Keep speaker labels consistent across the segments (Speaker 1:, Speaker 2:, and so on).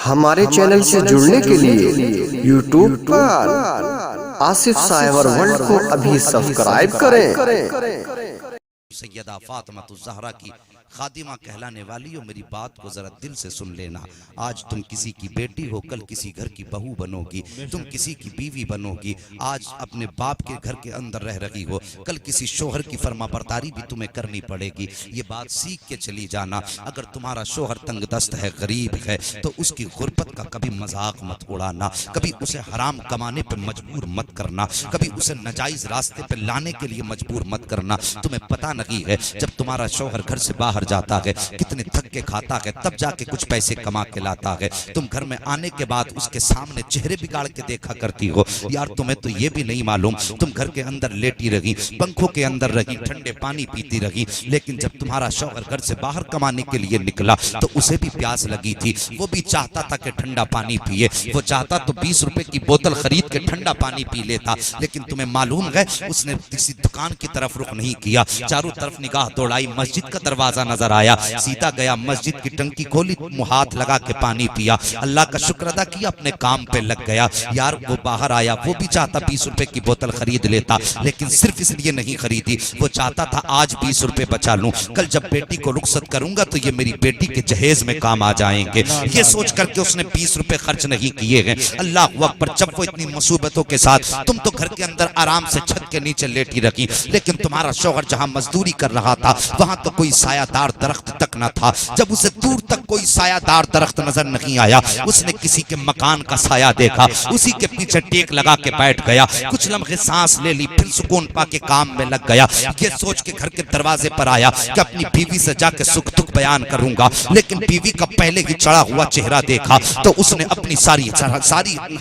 Speaker 1: ہمارے چینل سے جڑنے کے لیے یوٹیوب پر آصف سائبر ورلڈ کو ابھی سبسکرائب کریں۔
Speaker 2: سیدہ فاطمہ الزہرا کی خادمہ کہلانے والی ہو، میری بات کو ذرا دل سے سن لینا۔ آج تم کسی کی بیٹی ہو، کل کسی گھر کی بہو بنو گی، تم کسی کی بیوی بنو گی۔ آج اپنے باپ کے گھر کے اندر رہ رہی ہو، کل کسی شوہر کی فرما برداری بھی تمہیں کرنی پڑے گی۔ یہ بات سیکھ کے چلی جانا۔ اگر تمہارا شوہر تنگ دست ہے، غریب ہے، تو اس کی غربت کا کبھی مذاق مت اڑانا، کبھی اسے حرام کمانے پہ مجبور مت کرنا، کبھی اسے ناجائز راستے پہ لانے کے لیے مجبور مت کرنا۔ تمہیں پتہ نہیں ہے جب تمہارا شوہر گھر سے باہر جاتا ہے کتنے تھک کے کھاتا ہے، تب جا کے کچھ پیسے کما کے لاتا ہے۔ تم گھر میں آنے کے بعد اس کے سامنے چہرے بگاڑ کے دیکھا کرتی ہو۔ یار تمہیں تو یہ بھی نہیں معلوم، تم گھر کے اندر لیٹی رہی، پنکھوں کے اندر رہی، ٹھنڈے پانی پیتی رہی، لیکن جب تمہارا شوہر گھر سے باہر کمانے کے لیے نکلا تو اسے بھی پیاس لگی تھی، وہ بھی چاہتا تھا کہ ٹھنڈا پانی پیے، وہ چاہتا تو 20 روپے کی بوتل خرید کے ٹھنڈا پانی پی لیتا، لیکن تمہیں معلوم ہے اس نے کسی دکان کی طرف رخ نہیں کیا، چاروں طرف نگاہ دوڑائی، مسجد کا دروازہ نظر آیا، سیدھا گیا مسجد کی ٹنکی کھولی، ہاتھ لگا کے پانی پیا، اللہ کا شکر ادا کیا، اپنے کام پہ لگ گیا۔ یار وہ باہر آیا، وہ بھی چاہتا 20 روپے کی بوتل خرید لیتا، لیکن صرف اس لیے نہیں خریدی، وہ چاہتا تھا آج 20 روپے بچا لوں، کل جب بیٹی کو رخصت کروں گا تو یہ میری بیٹی کے جہیز میں کام آ جائیں گے۔ یہ سوچ کر کے اس نے 20 روپے خرچ نہیں کیے ہیں۔ اللہ اکبر، جب وہ اتنی مصیبتوں کے ساتھ، تم تو گھر کے اندر آرام سے چھت کے نیچے لیٹی رکھی، لیکن تمہارا شوہر جہاں مزدوری کر رہا تھا وہاں تو کوئی سایہ دار درخت تک نہ تھا۔ جب اسے دور تک کوئی سایہ دار درخت نظر نہیں آیا، اس نے کسی کے مکان کا سایہ دیکھا، اسی کے پیچھے ٹیک لگا کے بیٹھ گیا، کچھ لمحے سانس لے لی، پھر سکون پا کے کام میں لگ گیا۔ یہ سوچ کے گھر کے دروازے پر آیا کہ اپنی بیوی سے جا کے سکھ دکھ بیان کروں گا، لیکن بیوی کا پہلے ہی چڑھا ہوا چہرہ دیکھا تو اس نے اپنی ساری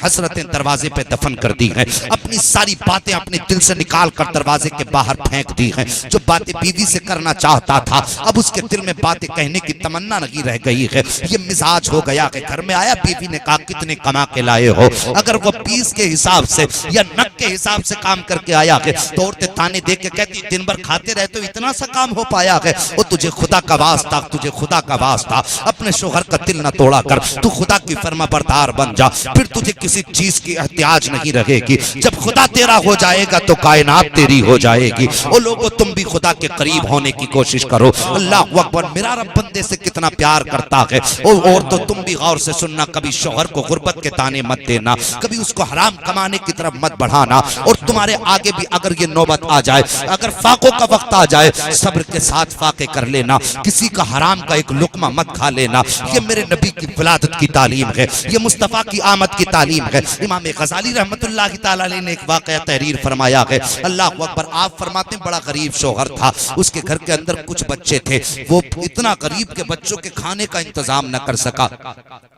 Speaker 2: حسرتیں دروازے پہ دفن کر دی ہیں، اپنی ساری باتیں اپنے دل سے نکال کر دروازے کے باہر پھینک دی ہیں۔ جو باتیں بیوی سے کرنا چاہتا تھا اب اس کے دل میں باتیں کہنے کی تمنا نہیں رہ گئی ہے۔ یہ مزاج ہو گیا کہ گھر میں آیا، بیوی نے کہا کتنے کما کے لائے ہو؟ اگر وہ 20 کے حساب سے یا 90 کے حساب سے کام کر کے آیا ہے تو عورتیں تانے دے کے کہتی دن بھر کھاتے رہتے ہو، اتنا سا کام ہو پایا ہے؟ وہ تجھے خدا کا واسطہ، تجھے خدا کا واسطہ، اپنے شوہر کا دل نہ توڑا کر، تو خدا کی فرما بردار بن جا، پھر تجھے کسی چیز کی احتیاج نہیں رہے گی۔ جب خدا تیرا ہو جائے گا تو کائنات تیری ہو جائے گی۔ او لوگوں، تم بھی خدا کے قریب ہونے کی کوشش کرو۔ اللہ اکبر، میرا رب بندے سے کتنا پیار کرتا ہے۔ اور تو تم بھی غور سے سننا، کبھی شوہر کو غربت کے تانے مت دینا، کبھی اس کو حرام کمانے کی طرف مت بڑھانا، اور تمہارے آگے بھی اگر یہ نوبت آ جائے، اگر فاقوں کا وقت آ جائے، صبر کے ساتھ فاقے کر لینا، کسی کا حرام کا ایک لقمہ مت کھا لینا۔ یہ میرے نبی کی ولادت کی تعلیم ہے، یہ مصطفیٰ کی آمد کی تعلیم ہے۔ امام غزالی رحمت اللہ تعالی علیہ نے ایک واقعہ تحریر فرمایا ہے، اللہ اکبر، آپ فرماتے ہیں بڑا غریب شوہر تھا، اس کے گھر کے اندر کچھ بچے تھے، وہ اتنا غریب کے بچوں کے کھانے کا انتظام نہ کر سکا۔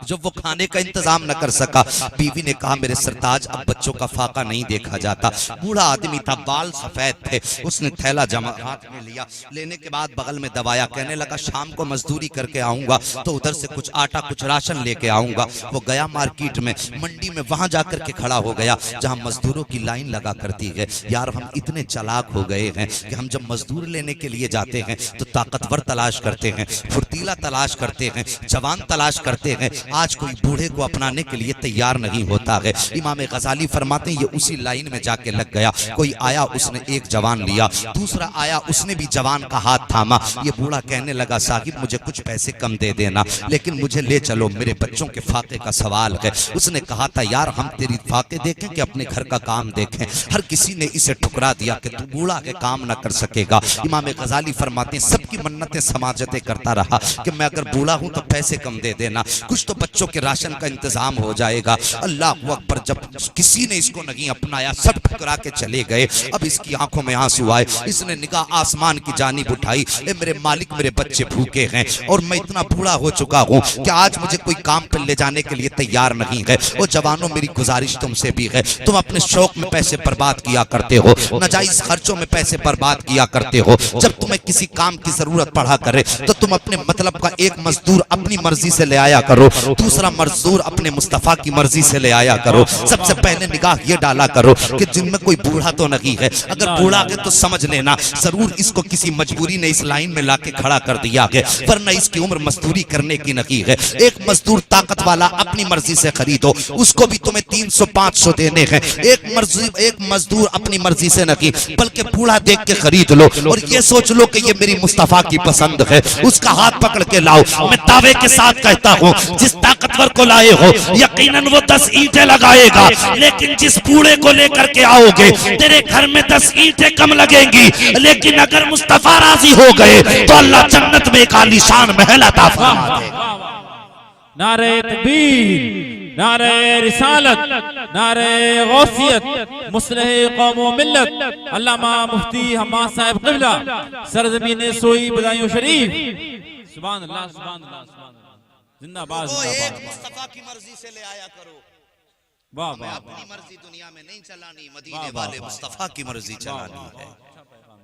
Speaker 2: جب وہ کھانے کا انتظام نہ کر سکا، بیوی نے کہا میرے سرتاج اب بچوں کا فاقہ نہیں دیکھا جاتا۔ بوڑھا آدمی تھا، بال سفید تھے، اس نے تھیلا جمع ہاتھ میں لیا، لینے کے بعد بغل میں دبایا، کہنے لگا شام کو مزدوری کر کے آؤں گا تو ادھر سے کچھ آٹا کچھ راشن لے کے آؤں گا۔ وہ گیا مارکیٹ میں، منڈی میں، وہاں جا کر کے کھڑا ہو گیا جہاں مزدوروں کی لائن لگا کرتی ہے۔ یار ہم اتنے چالاک ہو گئے ہیں کہ ہم جب مزدور لینے کے لیے جاتے ہیں تو طاقتور تلاش کرتے ہیں، پھرتیلا تلاش کرتے ہیں، جوان تلاش کرتے ہیں۔ آج کوئی بوڑھے کو اپنانے کے لیے تیار نہیں ہوتا ہے۔ امام غزالی فرماتے ہیں یہ اسی لائن میں جا کے لگ گیا، کوئی آیا اس نے ایک جوان لیا، دوسرا آیا اس نے بھی جوان کا ہاتھ تھاما۔ یہ بوڑھا کہنے لگا صاحب مجھے کچھ پیسے کم دے دینا، لیکن مجھے لے چلو، میرے بچوں کے فاقے کا سوال ہے۔ اس نے کہا تھا یار ہم تیری فاقے دیکھیں کہ اپنے گھر کا کام دیکھیں؟ ہر کسی نے اسے ٹھکرا دیا کہ تو بوڑھا کے کام نہ کر سکے گا۔ امام غزالی فرماتے ہیں سب کی منتیں سماجتیں کرتا رہا کہ میں اگر بوڑھا ہوں تو پیسے کم دے دینا، کچھ تو بچوں کے راشن کا انتظام ہو جائے گا۔ اللہ اکبر، جب کسی نے اس کو نہیں اپنایا، سب ٹھکرا کے چلے گئے۔ اب اس کی آنکھوں میں آنسو آئے، اس نے نگاہ آسمان کی جانب اٹھائی، اے میرے مالک میرے بچے بھوکے ہیں اور میں اتنا بوڑھا ہو چکا ہوں کہ آج مجھے کوئی کام پہ لے جانے کے لیے تیار نہیں ہے۔ او جوانوں میری گزارش تم سے بھی ہے، تم اپنے شوق میں پیسے برباد کیا کرتے ہو، ناجائز خرچوں میں پیسے برباد کیا کرتے ہو۔ جب تمہیں کسی کام کی ضرورت پڑا کرے تو تم اپنے مطلب کا ایک مزدور اپنی مرضی سے لے آیا کرو، دوسرا مزدور اپنے مصطفیٰ کی مرضی سے لے آیا کرو. سب سے پہلے نگاہ یہ ڈالا کرو کہ جن میں کوئی بوڑھا تو نہیں ہے. اگر بوڑھا ہے تو سمجھ لینا ضرور اس کو کسی مجبوری نے اس لائن میں لا کے کھڑا کر دیا ہے, ورنہ اس کی عمر مزدوری کرنے کی نہیں ہے. ایک مزدور طاقت والا اپنی مرضی سے خریدو, اس کو بھی تمہیں 300-500 دینے ہیں. ایک مزدور اپنی مرضی سے نہیں بلکہ بوڑھا دیکھ کے خرید لو اور یہ سوچ لو کہ یہ میری مصطفیٰ کی پسند ہے. اس کا ہاتھ پکڑ کے لاؤ. میں دعوے کے ساتھ کہتا ہوں جس طاقتور کو لائے ہو یقیناً وہ 10 اینٹیں لگائے گا, لیکن جس بوڑھے کو لے کر کے آؤ گے تیرے گھر میں 10 اینٹیں کم لگیں گی, لیکن اگر مصطفیٰ راضی ہو گئے تو اللہ جنت میں ایک عالیشان محل عطا فرما دے گا.
Speaker 3: نعرہ تکبیر, نعرہ رسالت, نعرہ غوثیت, مصلح قوم و ملت, علامہ مفتی حماد صاحب قبلہ, سرزمین سوئی بدایوں شریف. سبحان اللہ, سبحان اللہ, سبحان اللہ. زندہ باد,
Speaker 2: وہ
Speaker 3: زندہ
Speaker 2: ایک
Speaker 3: باد.
Speaker 2: مصطفیٰ کی مرضی سے لے آیا کرو.
Speaker 3: واہ
Speaker 2: ہمیں
Speaker 3: واہ,
Speaker 2: اپنی مرضی دنیا میں نہیں چلانی, مدینے والے مصطفیٰ کی مرضی چلانی ہے.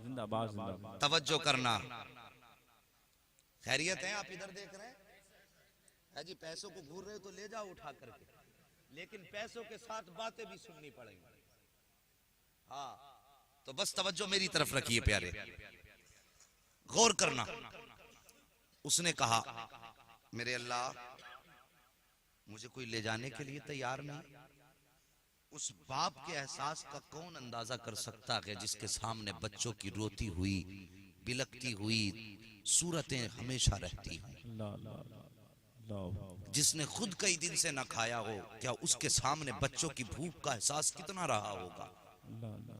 Speaker 3: زندہ باد, زندہ باد.
Speaker 2: توجہ کرنا. خیریت ہے, آپ ادھر دیکھ رہے ہیں جی, پیسوں کو گھور رہے تو لے جاؤ اٹھا کر کے, لیکن پیسوں کے ساتھ باتیں بھی سننی پڑیں گی. ہاں تو بس توجہ میری طرف رکھیے پیارے, غور کرنا. اس نے کہا میرے اللہ مجھے کوئی لے جانے کے لیے تیار نہیں. اس باپ کے احساس کا کون اندازہ کر سکتا ہے جس کے سامنے بچوں کی روتی ہوئی بلکتی ہوئی صورتیں ہمیشہ رہتی ہیں. جس نے خود کئی دن سے نہ کھایا ہو, کیا اس کے سامنے بچوں کی بھوک کا احساس کتنا رہا ہوگا.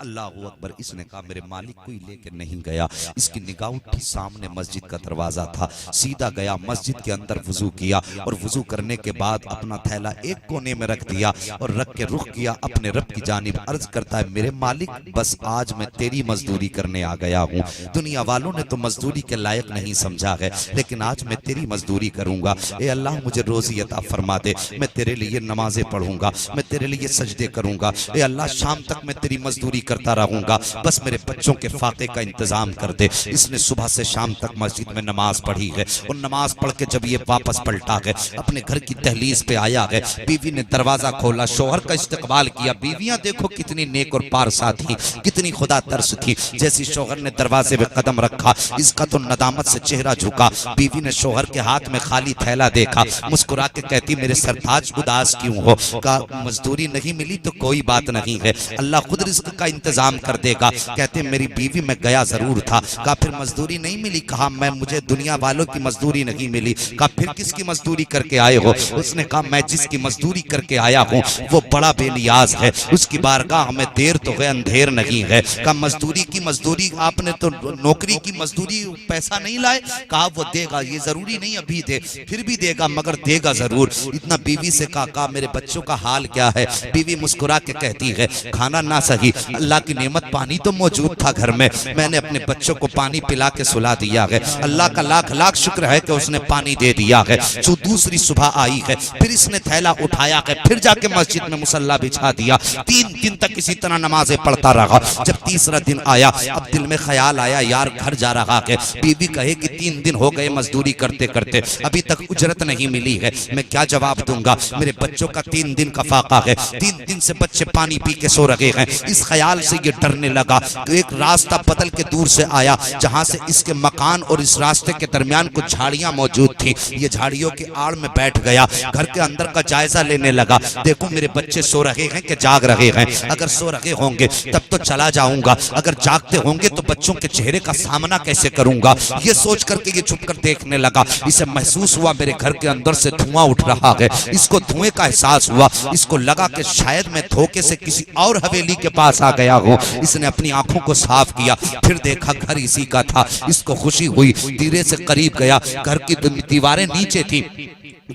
Speaker 2: اللہ اکبر. اس نے کہا میرے مالک کوئی لے کے نہیں گیا. اس کی نگاہ اٹھی, سامنے مسجد کا دروازہ تھا. سیدھا گیا مسجد کے اندر وضو کیا, اور وضو کرنے کے بعد اپنا تھیلا ایک کونے میں رکھ دیا اور رکھ کے رخ کیا اپنے رب کی جانب. عرض کرتا ہے میرے مالک بس آج میں تیری مزدوری کرنے آ گیا ہوں. دنیا والوں نے تو مزدوری کے لائق نہیں سمجھا ہے, لیکن آج میں تیری مزدوری کروں گا. اے اللہ مجھے روزی عطا فرما دے, میں تیرے لیے نمازیں پڑھوں گا, میں تیرے لیے سجدے کروں گا. اے اللہ شام تک میں تیری مزدوری کرتا رہوں گا, بس میرے بچوں کے فاقے کا انتظام کر دے. اس نے صبح سے شام تک مسجد میں نماز پڑھی ہے, اور نماز پڑھ کے جب یہ واپس پلٹا ہے اپنے گھر کی دہلیز پہ آیا ہے, بیوی نے دروازہ کھولا, شوہر کا استقبال کیا. بیویاں دیکھو کتنی نیک اور پارسا تھی, کتنی خدا ترس تھی. جیسی شوہر نے دروازے پہ قدم رکھا اس کا تو ندامت سے چہرہ جھکا. بیوی نے شوہر کے ہاتھ میں خالی تھیلا دیکھا, مسکرا کے کہتی میرے سرتاج اداس کیوں ہو. کہا مزدوری نہیں ملی تو کوئی بات نہیں ہے, اللہ خود رزق کا انتظام کر دے گا. کہتے میری بیوی میں گیا ضرور تھا. کہا پھر مزدوری نہیں ملی. کہا میں مجھے دنیا والوں کی مزدوری نہیں ملی. کہا پھر کس کی مزدوری کر کے آئے ہو. اس نے کہا میں جس کی مزدوری کر کے آیا ہوں وہ بڑا بے نیاز ہے, اس کی بارگاہ ہمیں دیر تو ہے اندھیر نہیں ہے. کہا مزدوری کی مزدوری, آپ نے تو نوکری کی مزدوری پیسہ نہیں لائے. کہا وہ دے گا, یہ ضروری نہیں ابھی دے, پھر بھی دے گا مگر دے گا ضرور. اتنا بیوی سے کہا میرے بچوں کا حال کیا ہے. بیوی مسکرا کے کہتی ہے کھانا نہ سہی, اللہ کی نعمت پانی تو موجود تھا گھر میں, میں نے اپنے بچوں کو پانی پلا کے سلا دیا ہے. اللہ کا لاکھ لاکھ شکر ہے کہ اس نے پانی دے دیا ہے. جو دوسری صبح آئی ہے پھر اس نے تھیلا اٹھایا ہے, پھر جا کے مسجد میں مصلی بچھا دیا. 3 دن تک اسی طرح نمازیں پڑھتا رہا. جب تیسرا دن آیا اب دل میں خیال آیا یار گھر جا رہا ہے. بیوی کہے کہ 3 دن ہو گئے مزدوری کرتے کرتے ابھی تک اجرت نہیں ملی ہے, میں کیا جواب دوں گا. میرے بچوں کا 3 دن کا فاقہ ہے, 3 دن سے بچے پانی پی کے سو رہے ہیں. اس خیال سے یہ ڈرنے لگا. ایک راستہ بدل کے دور سے آیا جہاں سے اس کے مکان اور اس راستے کے درمیان کچھ جھاڑیاں موجود تھی. یہ جھاڑیوں کی آڑ میں بیٹھ گیا, گھر کے اندر کا جائزہ لینے لگا. دیکھو میرے بچے سو رہے ہیں کہ جاگ رہے ہیں, اگر سو رہے ہوں گے تب تو چلا جاؤں گا, اگر جاگتے ہوں گے تو بچوں کے چہرے کا سامنا کیسے کروں گا. یہ سوچ کر کے یہ چھپ کر دیکھنے لگا. اسے محسوس ہوا میرے گھر کے اندر سے دھواں اٹھ رہا ہے. اس کو دھوئیں کا احساس ہوا. اس کو لگا کہ شاید میں دھوکے سے کسی اور حویلی کے پاس آ گیا ہوں. اس نے اپنی آنکھوں کو صاف کیا, پھر دیکھا گھر اسی کا تھا. اس کو خوشی ہوئی, دھیرے سے قریب گیا. گھر کی دیواریں نیچے تھی,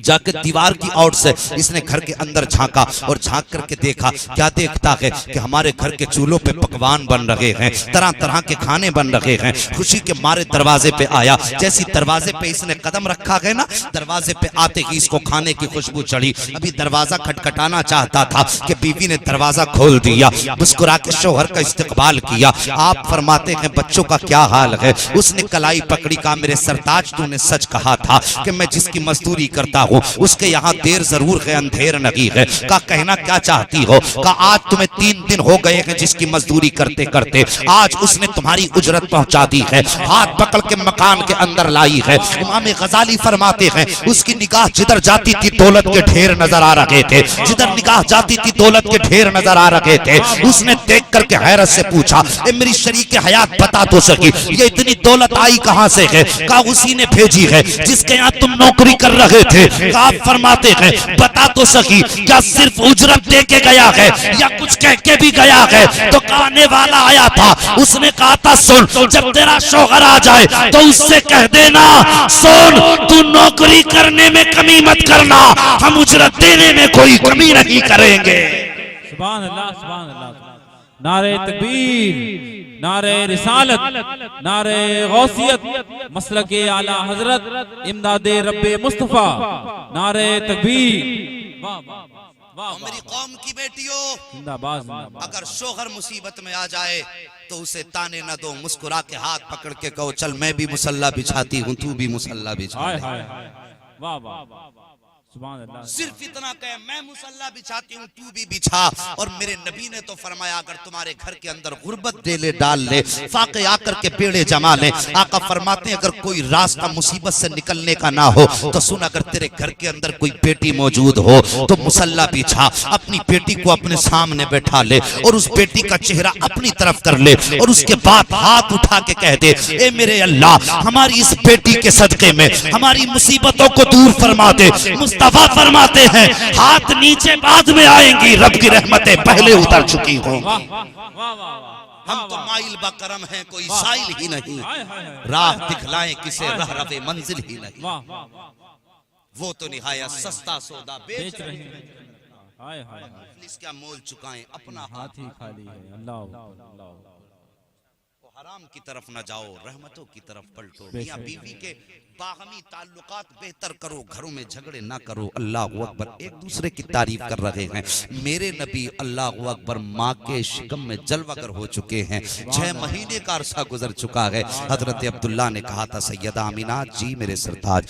Speaker 2: جا کے دیوار کی اوٹ سے اس نے گھر کے اندر جھانکا اور جھانک کر کے دیکھا. کیا دیکھتا ہے کہ ہمارے گھر کے چولہوں پہ پکوان بن رہے ہیں, طرح طرح کے کھانے بن رہے ہیں. خوشی کے مارے دروازے پہ آیا. جیسی دروازے پہ اس نے قدم رکھا ہے نا, دروازے پہ آتے ہی اس کو کھانے کی خوشبو چڑھی. ابھی دروازہ کھٹکھٹانا چاہتا تھا کہ بیوی نے دروازہ کھول دیا. مسکرا کے شوہر کا استقبال کیا. آپ فرماتے ہیں بچوں کا کیا حال ہے. اس نے کلائی پکڑی, کہا میرے سرتاج تو نے سچ کہا تھا کہ میں جس کی مزدوری کرتا ہوں اس کے یہاں دیر ضرور ہے اندھیر نہیں ہے. کہا کہنا کیا چاہتی ہو؟ کہا آج تمہیں 3 دن ہو گئے ہیں جس کی مزدوری کرتے کرتے, آج اس نے تمہاری اجرت پہنچا دی ہے. ہاتھ پکڑ کے مکان کے اندر لائی ہے. امام غزالی فرماتے ہیں اس کی نگاہ جدھر جاتی تھی دولت کے ڈھیر نظر آ رہے تھے, جدھر نگاہ جاتی تھی دولت کے ڈھیر نظر آ رہے تھے. اس نے دیکھ کر کے حیرت سے پوچھا اے میری شریک حیات بتا تو سکی یہ اتنی دولت آئی کہاں سے ہے؟ کہا اسی نے بھیجی ہے جس کے یہاں تم نوکری کر رہے تھے. کہا فرماتے ہیں بتا تو سکی کیا صرف اجرت دے کے گیا ہے یا کچھ کہہ کے بھی گیا ہے؟ تو کہنے والا آیا تھا, اس نے کہا تھا سن جب تیرا شوہر آ جائے تو اس سے کہہ دینا سن تو نوکری کرنے میں کمی مت کرنا, ہم اجرت دینے میں کوئی کمی نہیں کریں گے.
Speaker 3: سبحان اللہ سبحان اللہ. نعرہ تکبیر, نعرہ رسالت, نعرہ غوثیت, مسلک اعلی حضرت امداد رب مصطفیٰ, نعرہ تکبیر. واہ واہ واہ.
Speaker 2: میری قوم کی بیٹیوں,
Speaker 3: زندہ باد زندہ باد.
Speaker 2: اگر شوہر مصیبت میں آ جائے تو اسے تانے نہ دو, مسکرا کے ہاتھ پکڑ کے کہو چل میں بھی مصلی بچھاتی ہوں تو بھی مصلی بچھا
Speaker 3: ہائے
Speaker 2: لے.
Speaker 3: ہائے واہ واہ سبحان اللہ.
Speaker 2: صرف اتنا کہ میں مصلی بچھاتی ہوں تو بھی بچھا. اور میرے نبی نے تو فرمایا اگر تمہارے گھر کے اندر غربت ڈیلے ڈال لے, فاقے آ کر کے بیڑے جما لے, آقا فرماتے ہیں اگر کوئی راستہ مصیبت سے نکلنے کا نہ ہو تو سن اگر تیرے گھر کے اندر کوئی بیٹی موجود ہو تو مصلی بچھا, اپنی بیٹی کو اپنے سامنے بیٹھا لے اور اس بیٹی کا چہرہ اپنی طرف کر لے اور اس کے بعد ہاتھ اٹھا کے کہہ دے اے میرے اللہ ہماری اس بیٹی کے صدقے میں ہماری مصیبتوں کو دور فرما دے. مصطفیٰ فرماتے ہیں ہاتھ نیچے بعد میں آئیں گی, رب کی رحمتیں پہلے اتر چکی ہوں. ہم تو مائل با کرم ہیں کوئی سائل ہی نہیں, راہ دکھلائیں کسے رہ رب منزل ہی نہیں. وہ تو نہایت سستا سودا بیچ رہے ہیں,
Speaker 3: ہائے ہائے
Speaker 2: اس کا مول چکائیں اپنا
Speaker 3: ہاتھ ہی خالی ہے. اللہ اللہ.
Speaker 2: حرام کی طرف نہ جاؤ, رحمتوں کی طرف پلٹو. میاں بیوی کے باہمی تعلقات بہتر کرو, گھروں میں جھگڑے نہ کرو. اللہ اکبر. ایک دوسرے کی تعریف کر رہے ہیں. میرے نبی اللہ اکبر ماں کے شکم میں جلوہ گر ہو چکے ہیں, 6 مہینے کا عرصہ گزر چکا ہے. حضرت عبداللہ نے کہا تھا سیدہ آمینہ جی میرے سرتاج,